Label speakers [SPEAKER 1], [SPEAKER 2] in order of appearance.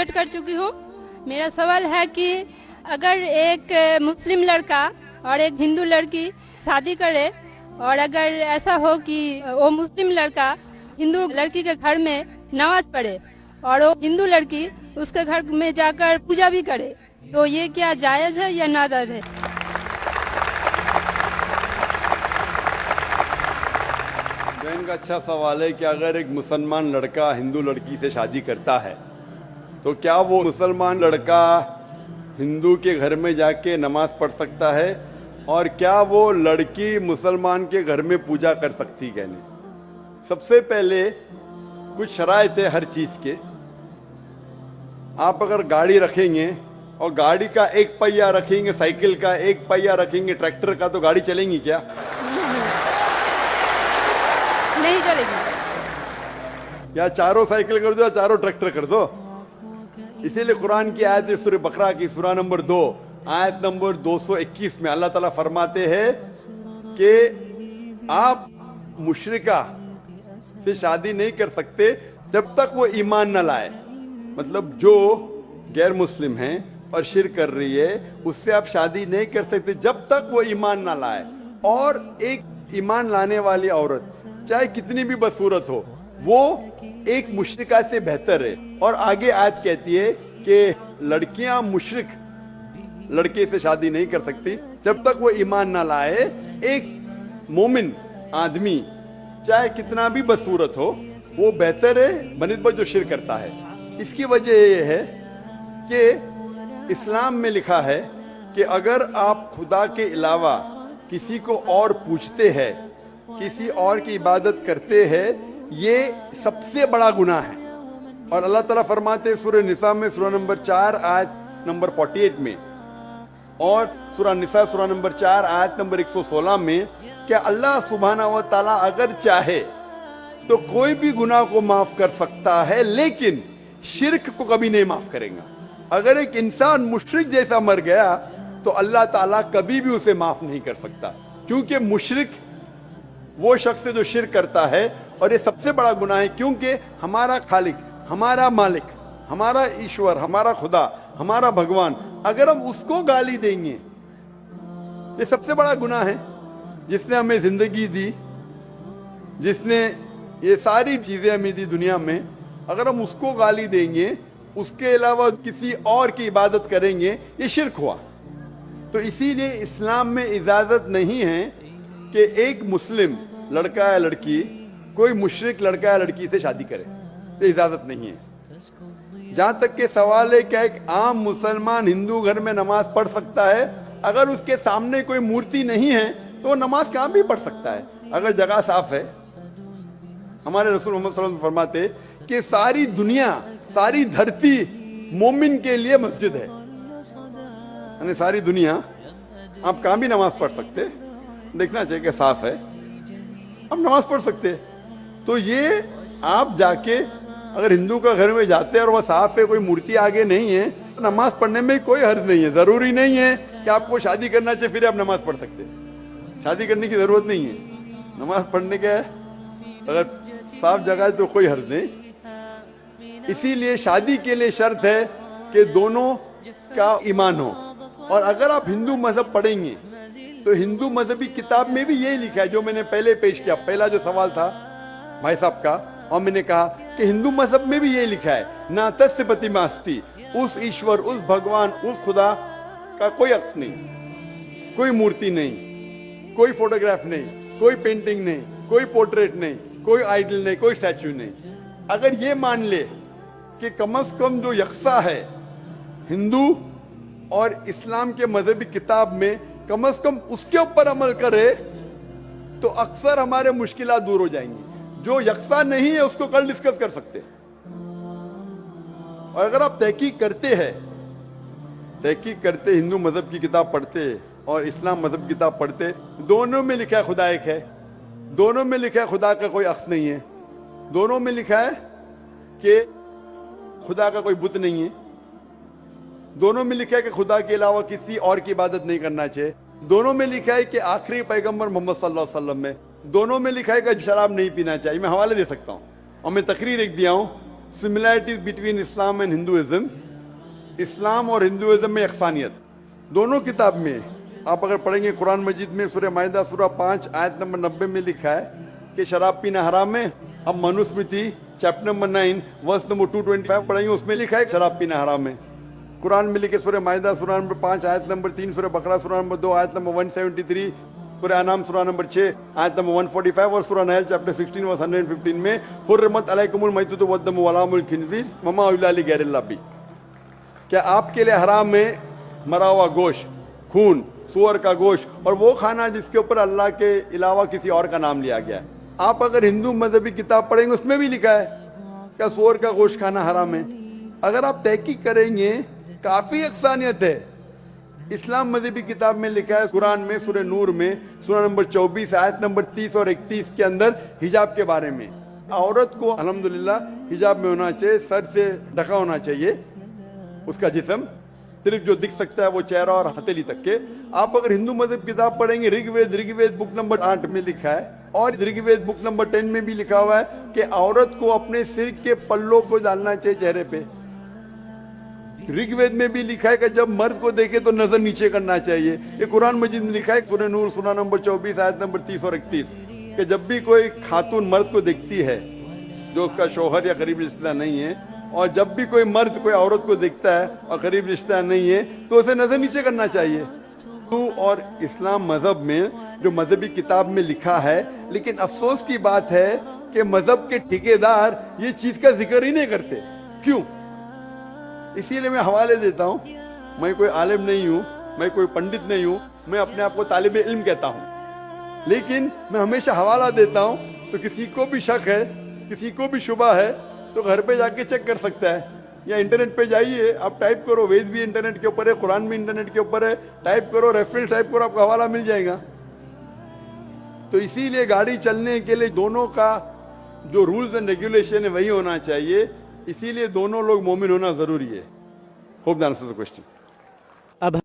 [SPEAKER 1] Complete कर चुकी हूँ। मेरा सवाल है कि अगर एक मुस्लिम लड़का और एक हिंदू लड़की शादी करे और अगर ऐसा हो कि वो मुस्लिम लड़का हिंदू लड़की के घर में नमाज पढ़े और वो हिंदू लड़की उसके घर में जाकर पूजा भी करे, तो ये क्या जायज है या नाजायज है?
[SPEAKER 2] बहन का अच्छा सवाल है कि अगर एक मुसलमान लड़का हिंदू लड़की से शादी करता है तो क्या वो मुसलमान लड़का हिंदू के घर में जाके नमाज पढ़ सकता है, और क्या वो लड़की मुसलमान के घर में पूजा कर सकती है? नहीं। सबसे पहले कुछ शराइत है हर चीज के। आप अगर गाड़ी रखेंगे और गाड़ी का एक पहिया रखेंगे, साइकिल का एक पहिया रखेंगे, ट्रैक्टर का, तो गाड़ी चलेंगी क्या?
[SPEAKER 1] नहीं चलेगी।
[SPEAKER 2] या चारों साइकिल कर दो या चारों ट्रैक्टर कर दो। इसीलिए कुरान की आयत है सूरह बकरा की सूरा नंबर 2 आयत नंबर 221 में अल्लाह ताला फरमाते हैं कि आप मुशरिका से शादी नहीं कर सकते जब तक वो ईमान न लाए। मतलब जो गैर मुस्लिम है और शिर्क कर रही है उससे आप शादी नहीं कर सकते जब तक वो ईमान न लाए। और एक ईमान लाने वाली औरत चाहे कितनी भी बदसूरत हो वो एक मुशरिका से बेहतर है। और आगे आयत कहती है कि लड़कियां मुशरिक लड़के से शादी नहीं कर सकती जब तक वो ईमान ना लाए। एक मोमिन आदमी चाहे कितना भी बदसूरत हो वो बेहतर है बनिस्बत जो शिर्क करता है। इसकी वजह यह है कि इस्लाम में लिखा है कि अगर आप खुदा के अलावा किसी को और पूछते हैं, किसी और की इबादत करते हैं, ये सबसे बड़ा गुनाह है। और अल्लाह ताला फरमाते हैं सूरह निसा में सूरा नंबर 4 आयत नंबर 48 में और सूरा निसा सूरा नंबर 4 आयत नंबर 116 में कि अल्लाह सुब्हाना व तआला अगर चाहे तो कोई भी गुनाह को माफ कर सकता है, लेकिन शिर्क को कभी नहीं माफ करेगा। अगर एक इंसान मुशरिक जैसा मर गया तो अल्लाह ताला कभी भी उसे माफ नहीं कर सकता, क्योंकि मुशरिक वो शख्स है जो शिर्क करता है। और ये सबसे बड़ा गुनाह है, क्योंकि हमारा खालिक, हमारा मालिक, हमारा ईश्वर, हमारा खुदा, हमारा भगवान, अगर हम उसको गाली देंगे, ये सबसे बड़ा गुनाह है। जिसने हमें जिंदगी दी, जिसने ये सारी चीजें हमें दी दुनिया में, अगर हम उसको गाली देंगे, उसके अलावा किसी और की इबादत करेंगे, ये शिर्क हुआ। तो इसीलिए इस्लाम में इजाजत नहीं है कि एक मुस्लिम लड़का या लड़की कोई मुशरिक लड़का या लड़की से शादी करे, ये इजाजत नहीं है। जहां तक के सवाल है क्या एक आम मुसलमान हिंदू घर में नमाज पढ़ सकता है? अगर उसके सामने कोई मूर्ति नहीं है तो वो नमाज कहां भी पढ़ सकता है, अगर जगह साफ है। हमारे रसूल मोहम्मद सल्लल्लाहु अलैहि वसल्लम फरमाते कि सारी दुनिया, सारी धरती मोमिन के लिए मस्जिद है। यानी सारी दुनिया आप कहां भी नमाज पढ़ सकते, देखना चाहिए कि साफ है, आप नमाज पढ़ सकते। तो ये आप जाके अगर हिंदू का घर में जाते हैं और वह साफ है, कोई मूर्ति आगे नहीं है, तो नमाज पढ़ने में कोई हर्ज नहीं है। जरूरी नहीं है कि आपको शादी करना चाहिए फिर आप नमाज पढ़ सकते, शादी करने की जरूरत नहीं है। नमाज पढ़ने का अगर साफ जगह है तो कोई हर्ज नहीं। इसीलिए शादी के लिए शर्त है कि दोनों का ईमान हो। और अगर आप हिंदू मजहब पढ़ेंगे तो हिंदू मजहबी किताब में भी यही लिखा है जो मैंने पहले पेश किया, पहला जो सवाल था भाई साहब का, और मैंने कहा कि हिंदू मजहब में भी यही लिखा है, ना तस्य प्रतिमास्ति, उस ईश्वर, उस भगवान, उस खुदा का कोई अक्स नहीं, कोई मूर्ति नहीं, कोई फोटोग्राफ नहीं, कोई पेंटिंग नहीं, कोई पोर्ट्रेट नहीं, कोई आइडल नहीं, कोई स्टैच्यू नहीं। अगर ये मान ले कि कम से कम जो यकसा है हिंदू और इस्लाम के मजहबी किताब में, कम से कम उसके ऊपर अमल करे तो अक्सर हमारे मुश्किलात दूर हो जाएंगी। जो यकसा नहीं है उसको कल डिस्कस कर सकते हैं। और अगर आप तहकीक करते हिंदू मजहब की किताब पढ़ते और इस्लाम मजहब की किताब पढ़ते, दोनों में लिखा है खुदा एक है, दोनों में लिखा है खुदा का कोई अक्स नहीं है, दोनों में लिखा है कि खुदा का कोई बुत नहीं है, दोनों में लिखा है कि खुदा के अलावा किसी और की इबादत नहीं करना चाहिए, दोनों में लिखा है कि आखिरी पैगंबर मोहम्मद सल्लल्लाहु अलैहि वसल्लम में, दोनों में लिखा है कि शराब नहीं पीना चाहिए। मैं हवाले दे सकता हूं और मैं तकरीर एक दिया हूं similarities between Islam and Hinduism, Islam और हिंदुइज्म में यकसानियत दोनों किताब में आप अगर पढ़ेंगे कुरान मजीद में सूरह माइदा सूरह 5 आयत नंबर 90 में लिखा है कि शराब पीना हराम है। अब Manusmriti chapter number 9 verse number 225 पढ़ेंगे, उसमें लिखा है शराब पीना हराम है। कुरान में लिखे सूरह माइदा सूरह नंबर 5 आयत नंबर 3, सूरह बकरा सूरह नंबर 2 आयत नंबर 173, सूरह अनाम सूरह नंबर 6 आयत नंबर 145 और सूरह नहल चैप्टर 16 वर्स 115 में हुर्रिमत अलैकुमुल मैततु वद्दमु वलाहुमुल खिंजीर वमा उहिल्ला लिगैरिल्लाह बिही, क्या आपके लिए हराम है मरा हुआ गोश्त, खून, सूअर का गोश्त और वो खाना जिसके ऊपर अल्लाह के अलावा किसी और का नाम लिया गया है। आप अगर हिंदू मजहबी किताब पढ़ेंगे उसमें भी लिखा है क्या सूअर का गोश्त खाना हराम है। अगर आप तहकीक करेंगे काफी यकसानियत है। इस्लाम मजहबी किताब में लिखा है कुरान में सूरह नूर में सूरह नंबर 24 आयत नंबर 30 और 31 के अंदर हिजाब के बारे में, औरत को अल्हम्दुलिल्लाह हिजाब में होना चाहिए, सर से ढका होना चाहिए उसका जिस्म, सिर्फ जो दिख सकता है वो चेहरा और हथेली तक के। आप अगर हिंदू मजहब किताब पढ़ेंगे ऋग्वेद बुक नंबर 8 में लिखा है और ऋग्वेद बुक नंबर 10 में भी लिखा हुआ है कि औरत को अपने सिर के पल्लों को डालना चाहिए चेहरे पे। ऋग्वेद में भी लिखा है कि जब मर्द को देखे तो नजर नीचे करना चाहिए। ये कुरान मजीद में लिखा है सूरह नूर सूरह नंबर 24 आयत नंबर 30 और 31 कि जब भी कोई खातून मर्द को देखती है जो उसका शौहर या करीबी रिश्तेदार नहीं है, और जब भी कोई मर्द कोई औरत को देखता है और करीब रिश्तेदार नहीं है तो उसे नजर नीचे करना चाहिए। हिंदू और इस्लाम मजहब में जो मजहबी किताब में लिखा है, लेकिन अफसोस की बात है कि मजहब के ठेकेदार ये चीज का जिक्र ही नहीं करते। क्यों? इसीलिए मैं हवाले देता हूं। मैं कोई आलिम नहीं हूं, मैं कोई पंडित नहीं हूं, मैं अपने आप को तालिब इल्म कहता हूं, लेकिन मैं हमेशा हवाला देता हूं। तो किसी को भी शक है, किसी को भी शुबा है तो घर पे जाके चेक कर सकता है, या इंटरनेट पे जाइए, आप टाइप करो, वेद भी इंटरनेट के ऊपर है, कुरान भी इंटरनेट के ऊपर है, टाइप करो, रेफरेंस टाइप करो, आपको हवाला मिल जाएगा। तो इसीलिए गाड़ी चलने के लिए दोनों का जो रूल्स एंड रेगुलेशन है वही होना चाहिए, इसीलिए दोनों लोग मोमिन होना जरूरी है। Hope that answers the question.
[SPEAKER 3] अब